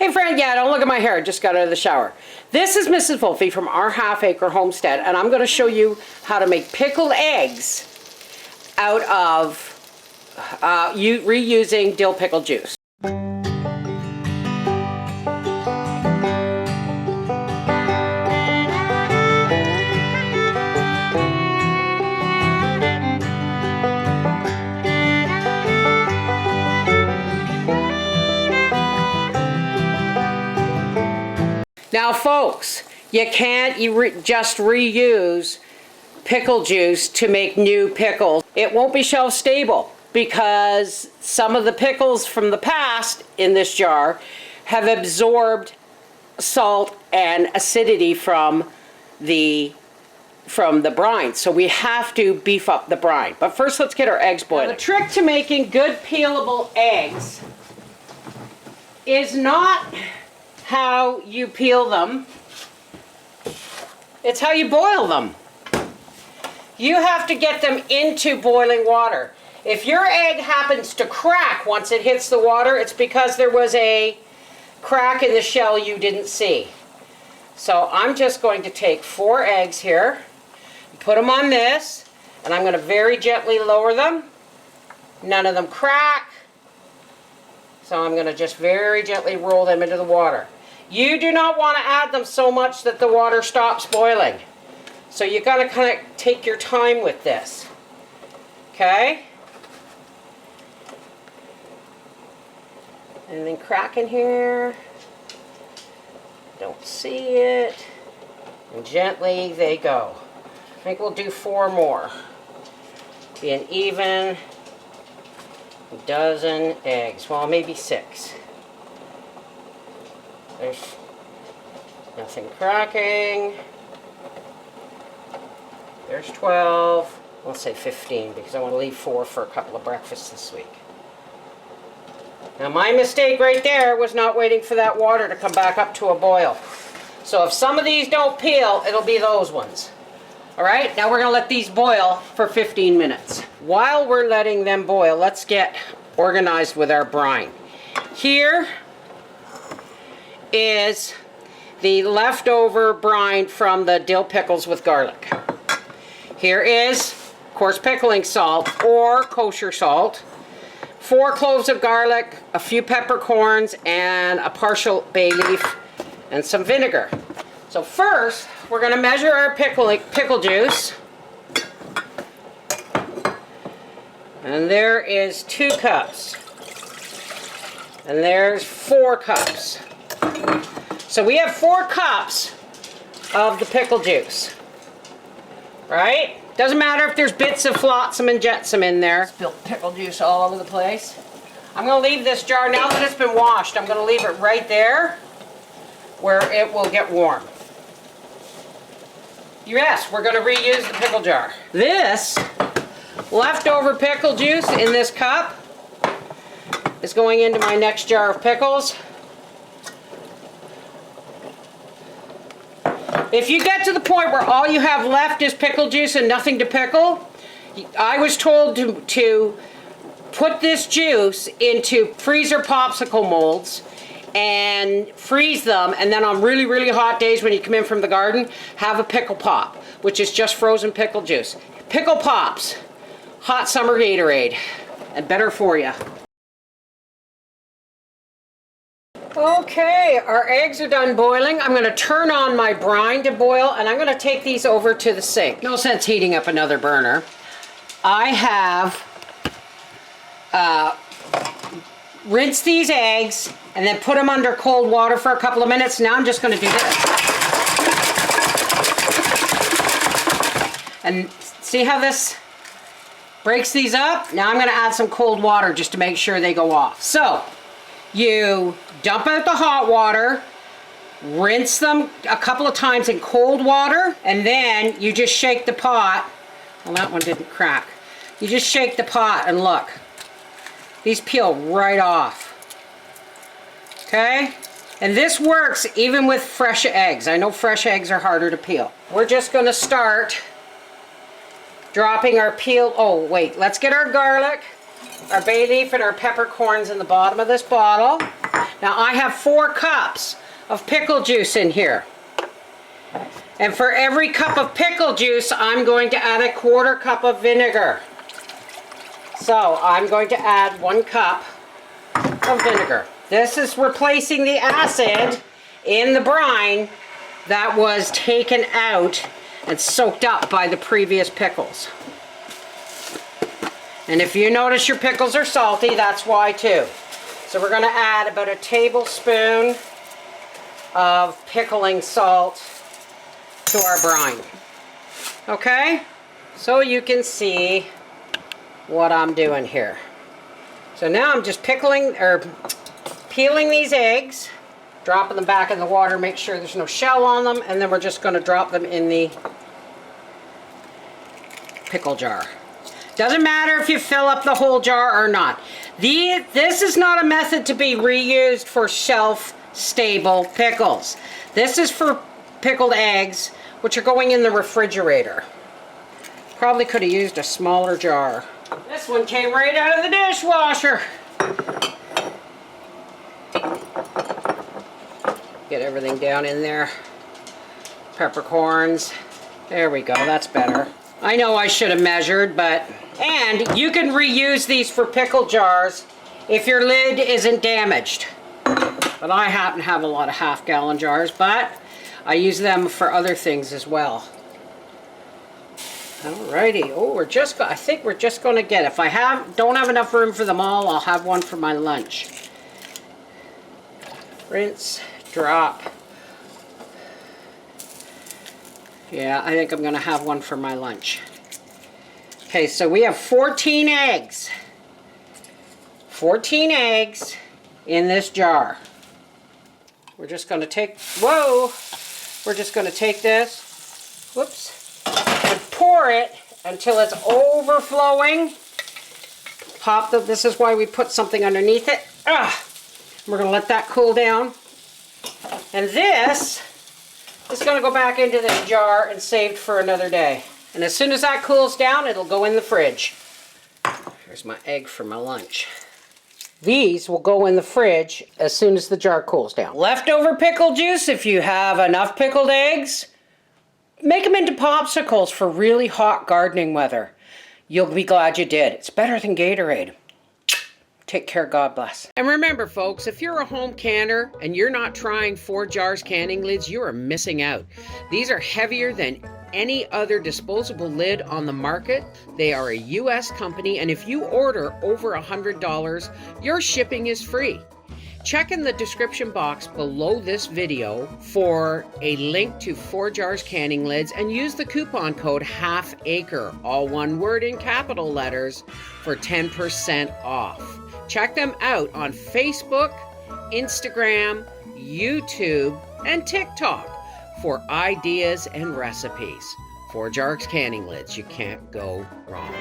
Hey friend, yeah, don't look at my hair, I just got out of the shower. This is Mrs. Wolfie from Our Half Acre Homestead, and I'm going to show you how to make pickled eggs out of reusing dill pickle juice. Now folks, you can't just reuse pickle juice to make new pickles. It won't be shelf stable because some of the pickles from the past in this jar have absorbed salt and acidity from the brine. So we have to beef up the brine. But first let's get our eggs boiling. Now, the trick to making good peelable eggs is not how you peel them, it's how you boil them. You have to get them into boiling water. If your egg happens to crack once it hits the water, it's because there was a crack in the shell you didn't see. So I'm just going to take 4 eggs here, put them on this, and I'm going to very gently lower them. None of them crack. So I'm going to just very gently roll them into the water. You do not want to add them so much that the water stops boiling. So you got to kind of take your time with this. Okay? And then crack in here. Don't see it. And gently they go. I think we'll do 4 more. Be an even dozen eggs. Well, maybe 6. There's nothing cracking. There's 12. Let's say 15 because I want to leave 4 for a couple of breakfasts this week. Now my mistake right there was not waiting for that water to come back up to a boil. So if some of these don't peel, it'll be those ones. Alright, now we're going to let these boil for 15 minutes. While we're letting them boil, let's get organized with our brine. Here is the leftover brine from the dill pickles with garlic. Here is, of course, pickling salt or kosher salt, 4 cloves of garlic, a few peppercorns, and a partial bay leaf, and some vinegar. So first, we're going to measure our pickle juice. And there is 2 cups. And there's 4 cups. So we have 4 cups of the pickle juice. Right? Doesn't matter if there's bits of flotsam and jetsam in there. Spilled pickle juice all over the place. I'm going to leave this jar, now that it's been washed, I'm going to leave it right there where it will get warm. Yes, we're going to reuse the pickle jar. This leftover pickle juice in this cup is going into my next jar of pickles. If you get to the point where all you have left is pickle juice and nothing to pickle, I was told to put this juice into freezer popsicle molds and freeze them, and then on really, really hot days when you come in from the garden, have a pickle pop, which is just frozen pickle juice. Pickle pops, hot summer Gatorade, and better for you. Okay, our eggs are done boiling. I'm going to turn on my brine to boil, and I'm going to take these over to the sink. No sense heating up another burner. I have rinsed these eggs and then put them under cold water for a couple of minutes. Now I'm just going to do this. And see how this breaks these up? Now I'm going to add some cold water just to make sure they go off. So you dump out the hot water, rinse them a couple of times in cold water, and then you just shake the pot. Well, that one didn't crack. You just shake the pot and look. These peel right off. Okay? And this works even with fresh eggs. I know fresh eggs are harder to peel. We're just going to start dropping our peel. Oh, wait. Let's get our garlic, our bay leaf, and our peppercorns in the bottom of this bottle. Now I have 4 cups of pickle juice in here. And for every cup of pickle juice, I'm going to add a 1/4 cup of vinegar. So I'm going to add 1 cup of vinegar. This is replacing the acid in the brine that was taken out and soaked up by the previous pickles. And if you notice your pickles are salty, that's why too. So we're going to add about a tablespoon of pickling salt to our brine. Okay? So you can see what I'm doing here. So now I'm just peeling these eggs, dropping them back in the water, make sure there's no shell on them, and then we're just going to drop them in the pickle jar. Doesn't matter if you fill up the whole jar or not. This is not a method to be reused for shelf-stable pickles. This is for pickled eggs, which are going in the refrigerator. Probably could have used a smaller jar. This one came right out of the dishwasher. Get everything down in there. Peppercorns. There we go, that's better. I know I should have measured, but... And you can reuse these for pickle jars if your lid isn't damaged. But I happen to have a lot of half-gallon jars, but I use them for other things as well. Alrighty, oh, I think we're just going to get, if I don't have enough room for them all, I'll have one for my lunch. Rinse, drop. Yeah, I think I'm going to have one for my lunch. Okay, so we have 14 eggs. 14 eggs in this jar. We're just going to take, we're just going to take this, whoops, and pour it until it's overflowing. This is why we put something underneath it. We're going to let that cool down. And this is going to go back into this jar and saved for another day. And as soon as that cools down, it'll go in the fridge. Here's my egg for my lunch. These will go in the fridge as soon as the jar cools down. Leftover pickle juice, if you have enough pickled eggs, make them into popsicles for really hot gardening weather. You'll be glad you did. It's better than Gatorade. Take care, God bless. And remember folks, if you're a home canner and you're not trying 4 Jars canning lids, you are missing out. These are heavier than any other disposable lid on the market. They are a US company, and if you order over $100, your shipping is free. Check in the description box below this video for a link to 4 Jars canning lids and use the coupon code HALFACRE, all one word in capital letters, for 10% off. Check them out on Facebook, Instagram, YouTube, and TikTok for ideas and recipes. 4 Jars canning lids, you can't go wrong.